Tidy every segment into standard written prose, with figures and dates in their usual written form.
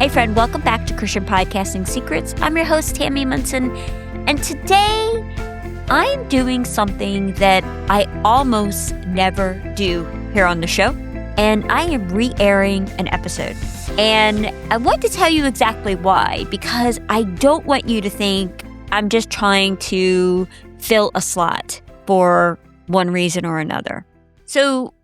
Hey friend, welcome back to Christian Podcasting Secrets. I'm your host, Tammy Munson, and today I'm doing something that I almost never do here on the show, and I am re-airing an episode. And I want to tell you exactly why, because I don't want you to think I'm just trying to fill a slot for one reason or another. So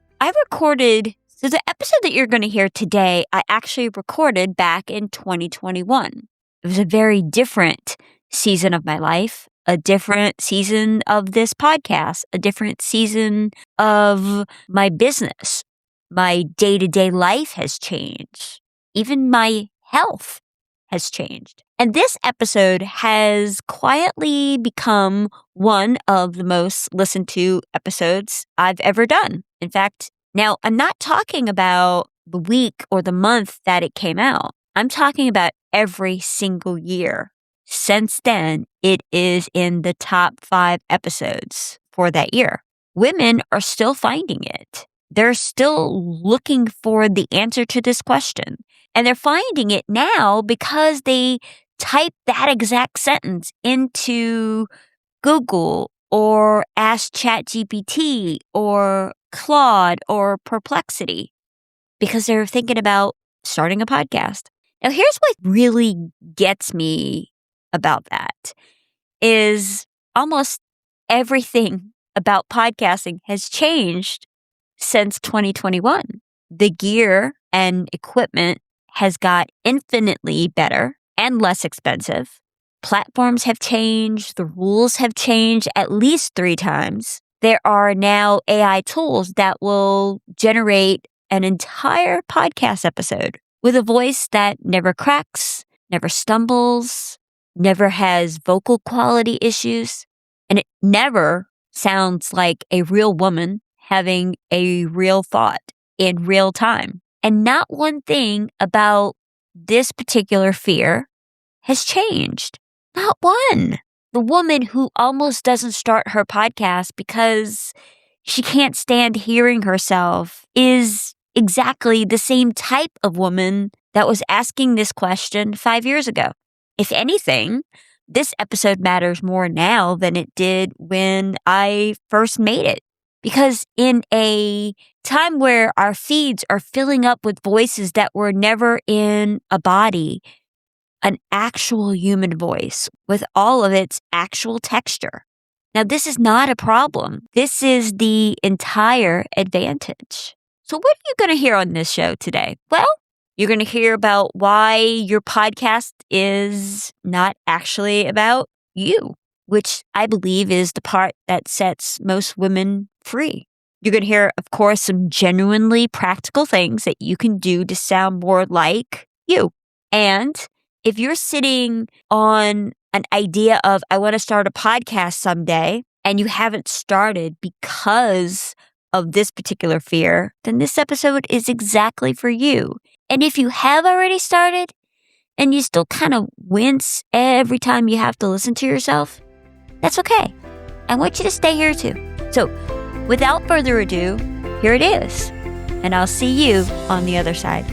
the episode that you're going to hear today, I actually recorded back in 2021. It was a very different season of my life, a different season of this podcast, a different season of my business. My day-to-day life has changed. Even my health has changed. And this episode has quietly become one of the most listened to episodes I've ever done. In fact, now I'm not talking about the week or the month that it came out. I'm talking about every single year. Since then, it is in the top 5 episodes for that year. Women are still finding it. They're still looking for the answer to this question. And they're finding it now because they type that exact sentence into Google or Ask ChatGPT or Claude or Perplexity because they're thinking about starting a podcast. Now, here's what really gets me about that is almost everything about podcasting has changed since 2021. The gear and equipment has got infinitely better and less expensive. Platforms have changed. The rules have changed at least 3 times. There are now AI tools that will generate an entire podcast episode with a voice that never cracks, never stumbles, never has vocal quality issues, and it never sounds like a real woman having a real thought in real time. And not one thing about this particular fear has changed. Not one. The woman who almost doesn't start her podcast because she can't stand hearing herself is exactly the same type of woman that was asking this question 5 years ago. If anything, this episode matters more now than it did when I first made it. Because in a time where our feeds are filling up with voices that were never in a body, an actual human voice with all of its actual texture. Now, this is not a problem. This is the entire advantage. So what are you going to hear on this show today? Well, you're going to hear about why your podcast is not actually about you, which I believe is the part that sets most women free. You're going to hear, of course, some genuinely practical things that you can do to sound more like you. And if you're sitting on an idea of, I want to start a podcast someday, and you haven't started because of this particular fear, then this episode is exactly for you. And if you have already started and you still kind of wince every time you have to listen to yourself, that's okay. I want you to stay here too. So without further ado, here it is. And I'll see you on the other side.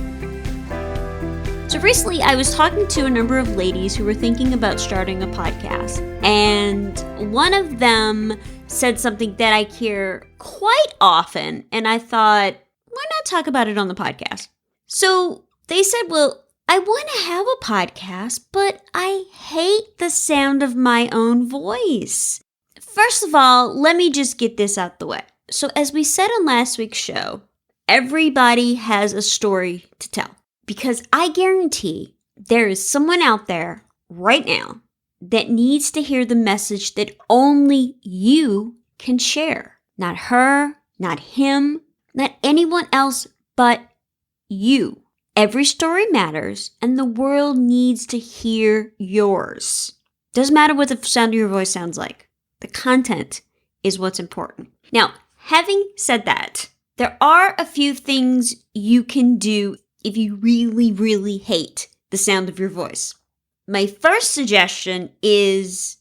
So recently I was talking to a number of ladies who were thinking about starting a podcast. And one of them said something that I hear quite often. And I thought, why not talk about it on the podcast? So they said, well, I want to have a podcast, but I hate the sound of my own voice. First of all, let me just get this out the way. So as we said on last week's show, everybody has a story to tell. Because I guarantee there is someone out there right now that needs to hear the message that only you can share. Not her, not him, not anyone else but you. Every story matters, and the world needs to hear yours. Doesn't matter what the sound of your voice sounds like. The content is what's important. Now, having said that, there are a few things you can do if you really, really hate the sound of your voice. My first suggestion is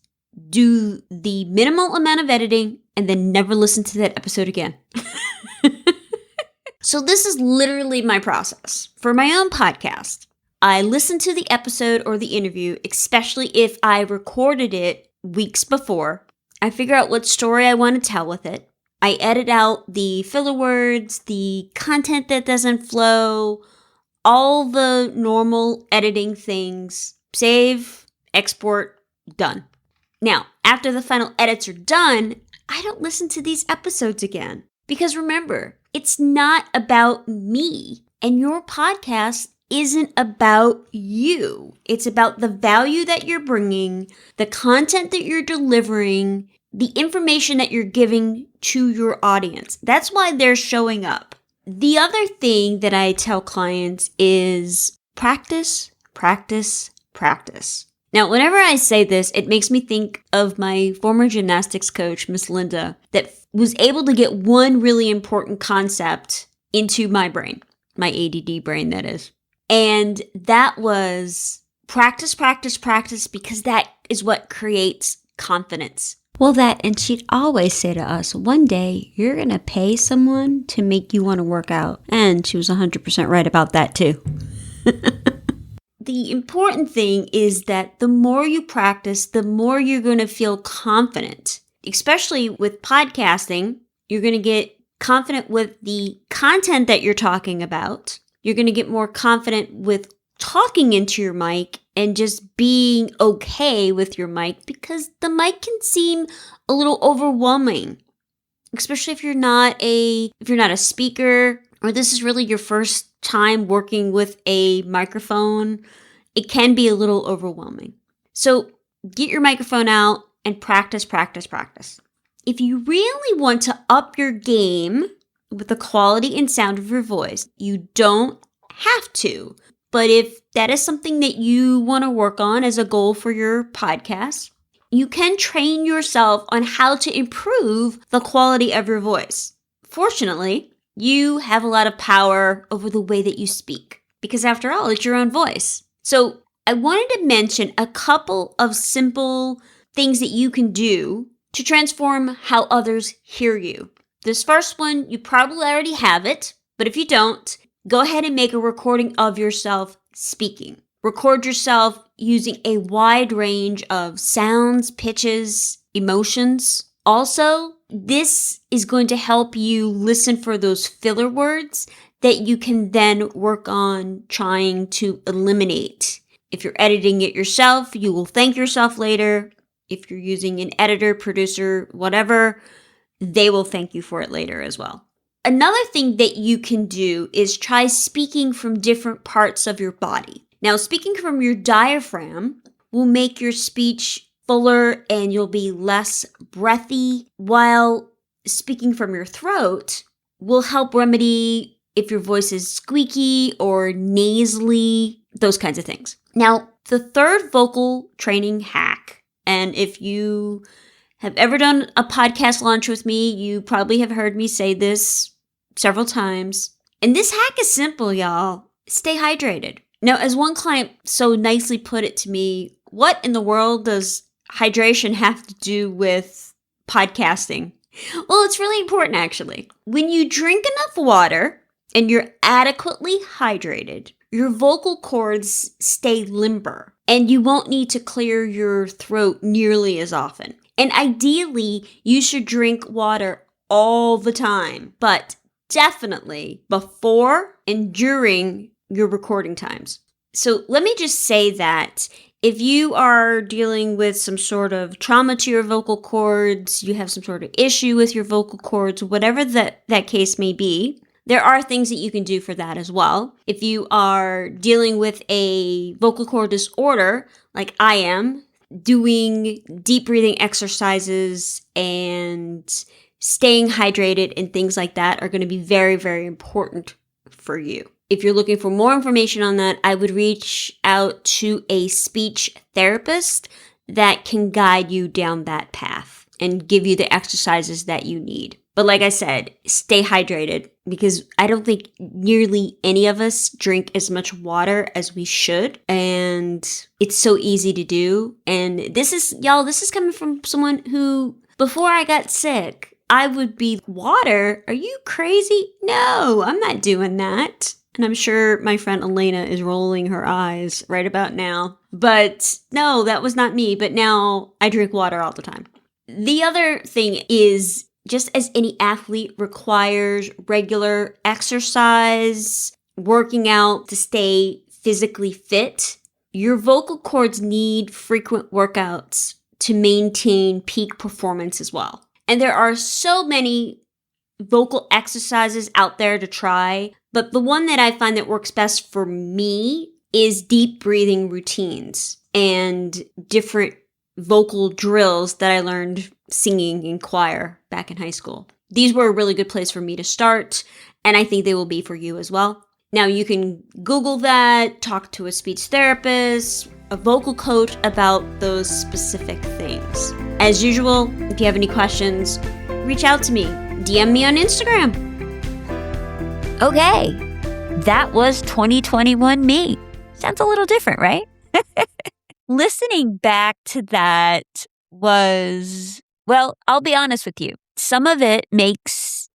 do the minimal amount of editing and then never listen to that episode again. So this is literally my process. For my own podcast, I listen to the episode or the interview, especially if I recorded it weeks before. I figure out what story I want to tell with it. I edit out the filler words, the content that doesn't flow, all the normal editing things. Save, export, done. Now, after the final edits are done, I don't listen to these episodes again. Because remember, it's not about me, and your podcast isn't about you. It's about the value that you're bringing, the content that you're delivering, the information that you're giving to your audience. That's why they're showing up. The other thing that I tell clients is practice, practice, practice. Now, whenever I say this, it makes me think of my former gymnastics coach, Miss Linda, that was able to get one really important concept into my brain, my ADD brain, that is. And that was practice, practice, practice, because that is what creates confidence. Well, and she'd always say to us, one day you're going to pay someone to make you want to work out. And she was 100% right about that too. The important thing is that the more you practice, the more you're going to feel confident. Especially with podcasting, you're going to get confident with the content that you're talking about. You're going to get more confident with talking into your mic and just being okay with your mic, because the mic can seem a little overwhelming, especially if you're not a speaker, or this is really your first time working with a microphone. It can be a little overwhelming. So get your microphone out and practice, practice, practice. If you really want to up your game with the quality and sound of your voice, you don't have to. But if that is something that you want to work on as a goal for your podcast, you can train yourself on how to improve the quality of your voice. Fortunately, you have a lot of power over the way that you speak, because after all, it's your own voice. So I wanted to mention a couple of simple things that you can do to transform how others hear you. This first one, you probably already have it, but if you don't, go ahead and make a recording of yourself speaking. Record yourself using a wide range of sounds, pitches, emotions. Also, this is going to help you listen for those filler words that you can then work on trying to eliminate. If you're editing it yourself, you will thank yourself later. If you're using an editor, producer, whatever, they will thank you for it later as well. Another thing that you can do is try speaking from different parts of your body. Now, speaking from your diaphragm will make your speech fuller and you'll be less breathy, while speaking from your throat will help remedy if your voice is squeaky or nasally, those kinds of things. Now, the third vocal training hack, and if you have ever done a podcast launch with me, you probably have heard me say this several times. And this hack is simple, y'all. Stay hydrated. Now, as one client so nicely put it to me, what in the world does hydration have to do with podcasting? Well, it's really important, actually. When you drink enough water and you're adequately hydrated, your vocal cords stay limber and you won't need to clear your throat nearly as often. And ideally, you should drink water all the time, but definitely before and during your recording times. So let me just say that if you are dealing with some sort of trauma to your vocal cords, you have some sort of issue with your vocal cords, whatever that case may be, there are things that you can do for that as well. If you are dealing with a vocal cord disorder, like I am, doing deep breathing exercises and staying hydrated and things like that are going to be very, very important for you. If you're looking for more information on that, I would reach out to a speech therapist that can guide you down that path and give you the exercises that you need. But like I said, stay hydrated, because I don't think nearly any of us drink as much water as we should. And it's so easy to do. And this is coming from someone who, before I got sick, I would be, water? Are you crazy? No, I'm not doing that. And I'm sure my friend Elena is rolling her eyes right about now. But no, that was not me. But now I drink water all the time. The other thing is, just as any athlete requires regular exercise, working out to stay physically fit, your vocal cords need frequent workouts to maintain peak performance as well. And there are so many vocal exercises out there to try, but the one that I find that works best for me is deep breathing routines and different vocal drills that I learned singing in choir back in high school. These were a really good place for me to start, and I think they will be for you as well. Now you can Google that, talk to a speech therapist, a vocal coach about those specific things. As usual, if you have any questions, reach out to me. DM me on Instagram. Okay, that was 2021 me. Sounds a little different, right? Listening back to that was, well, I'll be honest with you. Some of it makes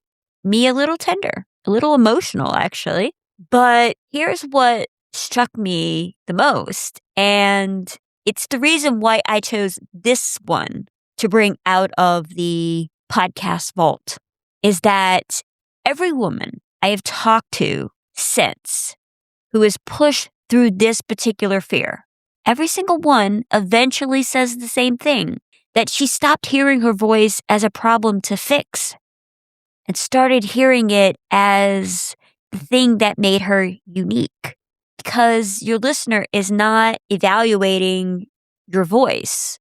me a little tender, a little emotional, actually. But here's what struck me the most, and it's the reason why I chose this one to bring out of the podcast vault, is that every woman I have talked to since who has pushed through this particular fear, every single one eventually says the same thing, that she stopped hearing her voice as a problem to fix and started hearing it as the thing that made her unique. Because your listener is not evaluating your voice.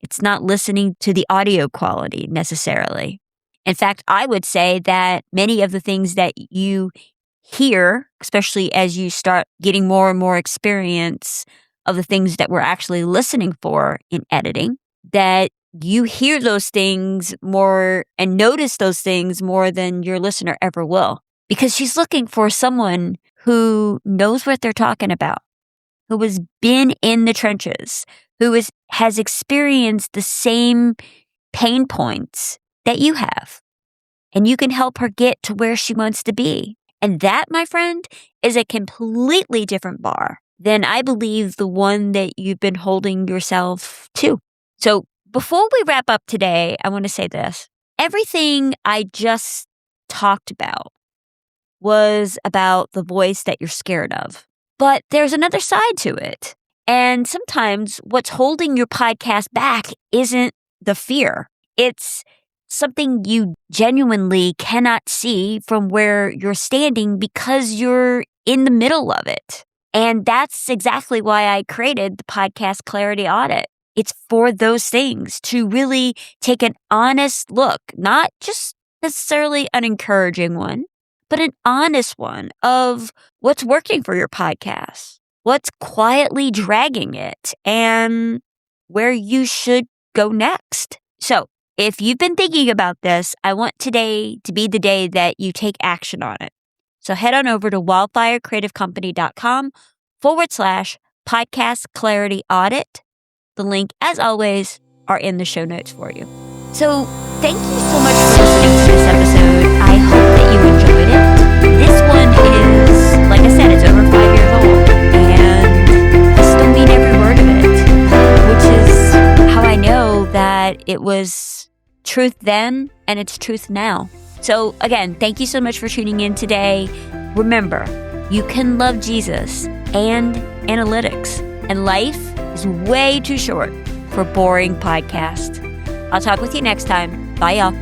It's not listening to the audio quality necessarily. In fact, I would say that many of the things that you hear, especially as you start getting more and more experience of the things that we're actually listening for in editing, that you hear those things more and notice those things more than your listener ever will. Because she's looking for someone who knows what they're talking about, who has been in the trenches, who has experienced the same pain points that you have. And you can help her get to where she wants to be. And that, my friend, is a completely different bar than I believe the one that you've been holding yourself to. So before we wrap up today, I want to say this. Everything I just talked about was about the voice that you're scared of. But there's another side to it. And sometimes what's holding your podcast back isn't the fear. It's something you genuinely cannot see from where you're standing because you're in the middle of it. And that's exactly why I created the podcast Clarity Audit. It's for those things, to really take an honest look, not just necessarily an encouraging one, but an honest one of what's working for your podcast, what's quietly dragging it, and where you should go next. So if you've been thinking about this, I want today to be the day that you take action on it. So head on over to wildfirecreativecompany.com/podcast clarity audit. The link, as always, are in the show notes for you. So thank you so much for listening to this episode. I hope that you enjoyed it. This one is, like I said, it's over 5 years old, and I still mean every word of it, which is how I know that it was truth then and it's truth now. So again, thank you so much for tuning in today. Remember, you can love Jesus and analytics, and life is way too short for boring podcasts. I'll talk with you next time. Bye, y'all.